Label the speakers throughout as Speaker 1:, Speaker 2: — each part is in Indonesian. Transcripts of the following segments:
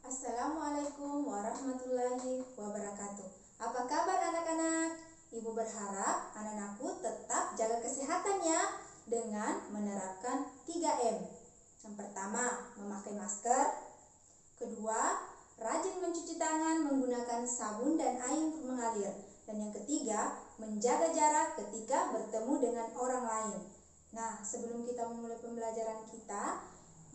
Speaker 1: Assalamualaikum warahmatullahi wabarakatuh. Apa kabar anak-anak? Ibu berharap anak-anakku tetap jaga kesehatannya dengan menerapkan 3M. Yang pertama, memakai masker. Kedua, rajin mencuci tangan menggunakan sabun dan air mengalir. Dan yang ketiga, menjaga jarak ketika bertemu dengan orang lain. Nah, sebelum kita memulai pembelajaran kita,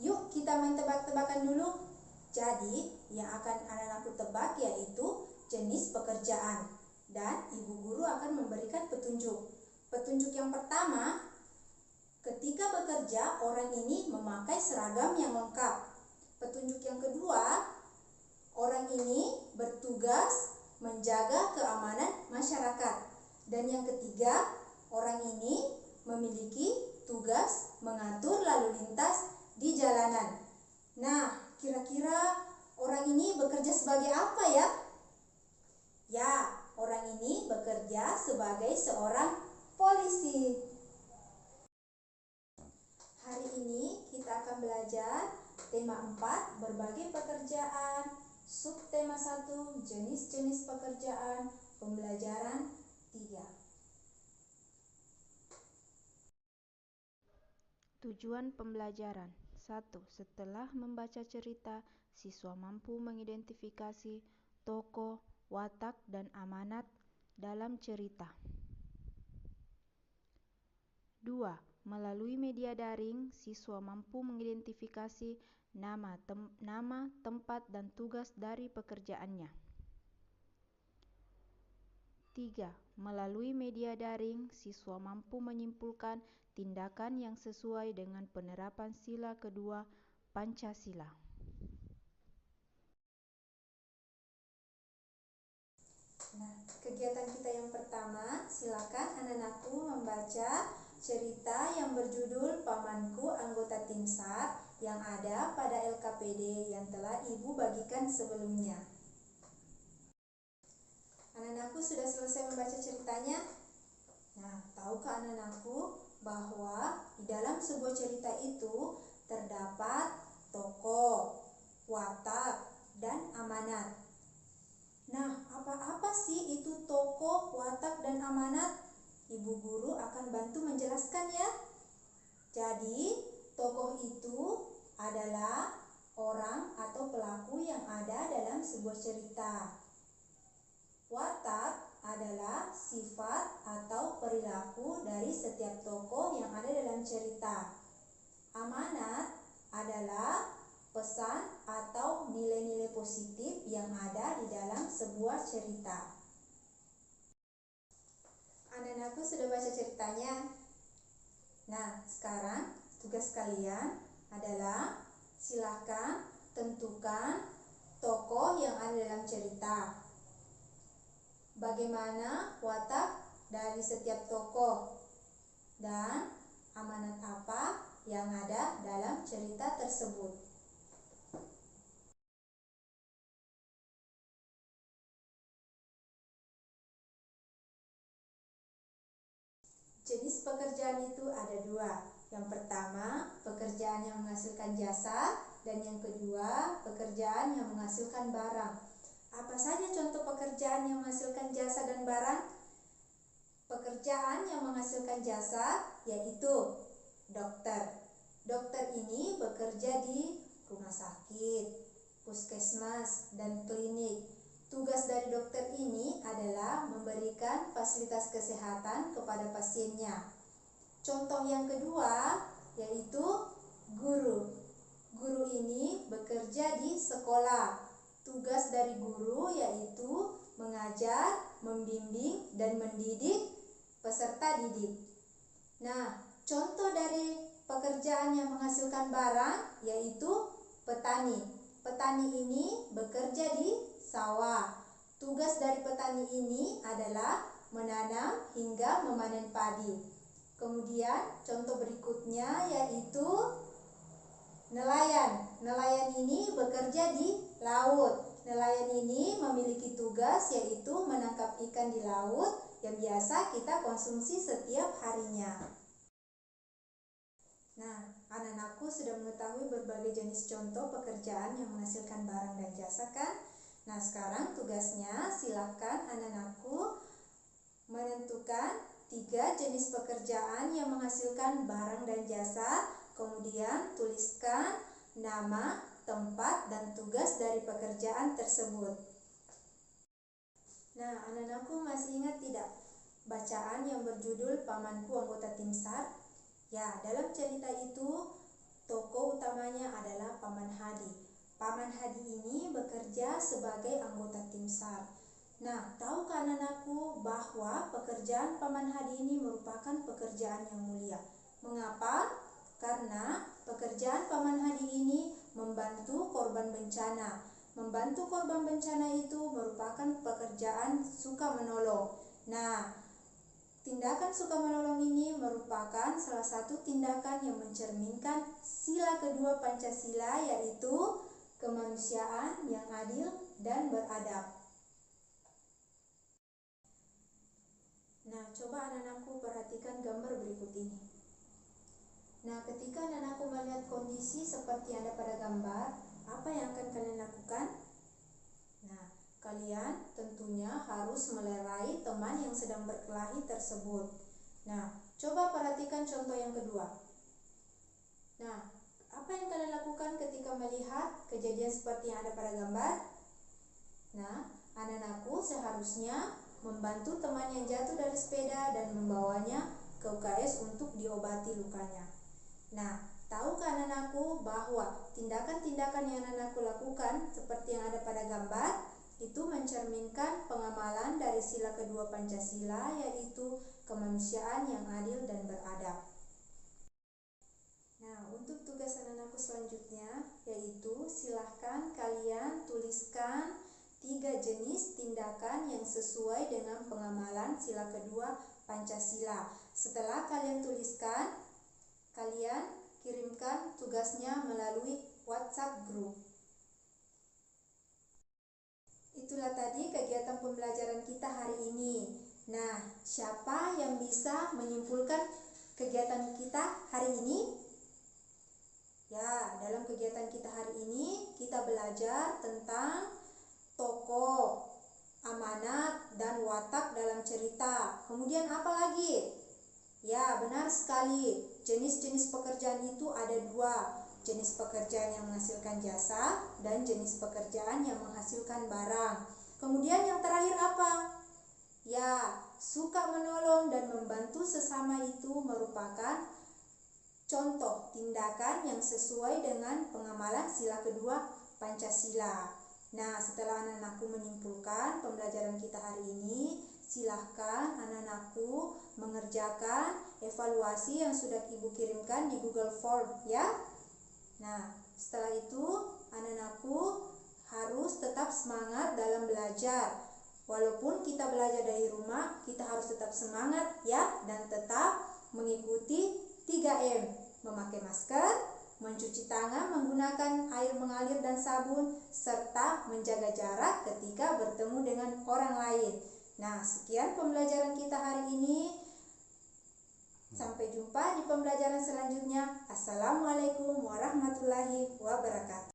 Speaker 1: yuk kita main tebak-tebakan dulu. Jadi, yang akan anak-anakku tebak yaitu jenis pekerjaan. Dan ibu guru akan memberikan petunjuk. Petunjuk yang pertama, ketika bekerja, orang ini memakai seragam yang lengkap. Petunjuk yang kedua, orang ini bertugas menjaga keamanan masyarakat. Dan yang ketiga, orang ini memiliki tugas mengatur lalu lintas di jalanan. Nah, kira-kira orang ini bekerja sebagai apa ya? Ya, orang ini bekerja sebagai seorang polisi. Hari ini kita akan belajar tema 4, berbagai pekerjaan, subtema 1, jenis-jenis pekerjaan, pembelajaran 3.
Speaker 2: Tujuan pembelajaran 1. Setelah membaca cerita, siswa mampu mengidentifikasi tokoh, watak, dan amanat dalam cerita. 2. Melalui media daring, siswa mampu mengidentifikasi nama, tempat, dan tugas dari pekerjaannya. 3. Melalui media daring, siswa mampu menyimpulkan tindakan yang sesuai dengan penerapan sila kedua Pancasila.
Speaker 1: Nah, kegiatan kita yang pertama, silakan anak-anakku membaca cerita yang berjudul Pamanku Anggota Tim SAR yang ada pada LKPD yang telah Ibu bagikan sebelumnya. Anak-anakku sudah selesai membaca ceritanya? Nah, tahukah anak-anakku bahwa di dalam sebuah cerita itu terdapat tokoh, watak, dan amanat. Nah, apa-apa sih itu tokoh, watak, dan amanat? Ibu guru akan bantu menjelaskan ya. Jadi, tokoh itu adalah orang atau pelaku yang ada dalam sebuah cerita. Watak adalah sifat atau perilaku dari setiap tokoh yang ada dalam cerita. Amanat adalah pesan atau nilai-nilai positif yang ada di dalam sebuah cerita. Anak-anakku sudah baca ceritanya? Nah, sekarang tugas kalian adalah silakan tentukan tokoh yang ada dalam cerita. Bagaimana watak dari setiap tokoh dan amanat apa yang ada dalam cerita tersebut. Jenis pekerjaan itu ada dua. Yang pertama, pekerjaan yang menghasilkan jasa, dan yang kedua, pekerjaan yang menghasilkan barang. Apa saja contoh pekerjaan yang menghasilkan jasa dan barang? Pekerjaan yang menghasilkan jasa yaitu dokter. Dokter ini bekerja di rumah sakit, puskesmas, dan klinik. Tugas dari dokter ini adalah memberikan fasilitas kesehatan kepada pasiennya. Contoh yang kedua yaitu guru. Guru ini bekerja di sekolah. Tugas dari guru yaitu mengajar, membimbing, dan mendidik peserta didik. Nah, contoh dari pekerjaan yang menghasilkan barang yaitu petani. Petani ini bekerja di sawah. Tugas dari petani ini adalah menanam hingga memanen padi. Kemudian contoh berikutnya yaitu nelayan. Nelayan ini bekerja di laut. Nelayan ini memiliki tugas yaitu menangkap ikan di laut yang biasa kita konsumsi setiap harinya. Nah, anak-anakku sudah mengetahui berbagai jenis contoh pekerjaan yang menghasilkan barang dan jasa kan? Nah, sekarang tugasnya silakan anak-anakku menentukan 3 jenis pekerjaan yang menghasilkan barang dan jasa, kemudian tuliskan nama, tempat, dan tugas dari pekerjaan tersebut. Nah, anak-anakku masih ingat tidak bacaan yang berjudul Pamanku Anggota Tim SAR? Ya, dalam cerita itu tokoh utamanya adalah Paman Hadi. Paman Hadi ini bekerja sebagai anggota tim SAR. Nah, tahukah anak-anakku bahwa pekerjaan Paman Hadi ini merupakan pekerjaan yang mulia? Mengapa? Karena pekerjaan Paman Hadi ini membantu korban bencana. Membantu korban bencana itu merupakan pekerjaan suka menolong. Nah, tindakan suka menolong ini merupakan salah satu tindakan yang mencerminkan sila kedua Pancasila, yaitu kemanusiaan yang adil dan beradab. Nah, coba anak-anakku perhatikan gambar berikut ini. Nah, ketika anak-anakku melihat kondisi seperti yang ada pada gambar, apa yang akan kalian lakukan? Nah, kalian tentunya harus melerai teman yang sedang berkelahi tersebut. Nah, coba perhatikan contoh yang kedua. Nah, apa yang kalian lakukan ketika melihat kejadian seperti yang ada pada gambar? Nah, anak-anakku seharusnya membantu teman yang jatuh dari sepeda dan membawanya ke UKS untuk diobati lukanya. Nah, tahukah anak-anakku bahwa tindakan-tindakan yang anak-anakku lakukan seperti yang ada pada gambar itu mencerminkan pengamalan dari sila kedua Pancasila, yaitu kemanusiaan yang adil dan beradab. Nah, untuk tugas anak-anakku selanjutnya yaitu silahkan kalian tuliskan 3 jenis tindakan yang sesuai dengan pengamalan sila kedua Pancasila. Setelah kalian tuliskan, kalian kirimkan tugasnya melalui WhatsApp group. Itulah tadi kegiatan pembelajaran kita hari ini. Nah, siapa yang bisa menyimpulkan kegiatan kita hari ini? Ya, dalam kegiatan kita hari ini kita belajar tentang tokoh, amanat, dan watak dalam cerita. Kemudian apa lagi? Ya, benar sekali. Jenis-jenis pekerjaan itu ada 2. Jenis pekerjaan yang menghasilkan jasa dan jenis pekerjaan yang menghasilkan barang. Kemudian yang terakhir apa? Ya, suka menolong dan membantu sesama itu merupakan contoh tindakan yang sesuai dengan pengamalan sila kedua Pancasila. Nah, setelah anak-anakku menyimpulkan pembelajaran kita hari ini, silahkan anak-anakku mengerjakan evaluasi yang sudah Ibu kirimkan di Google Form ya. Nah, setelah itu anak-anakku harus tetap semangat dalam belajar. Walaupun kita belajar dari rumah, kita harus tetap semangat ya, dan tetap mengikuti 3M. Memakai masker, mencuci tangan menggunakan air mengalir dan sabun, serta menjaga jarak ketika bertemu dengan orang lain. Nah, sekian pembelajaran kita hari ini. Sampai jumpa di pembelajaran selanjutnya. Assalamualaikum warahmatullahi wabarakatuh.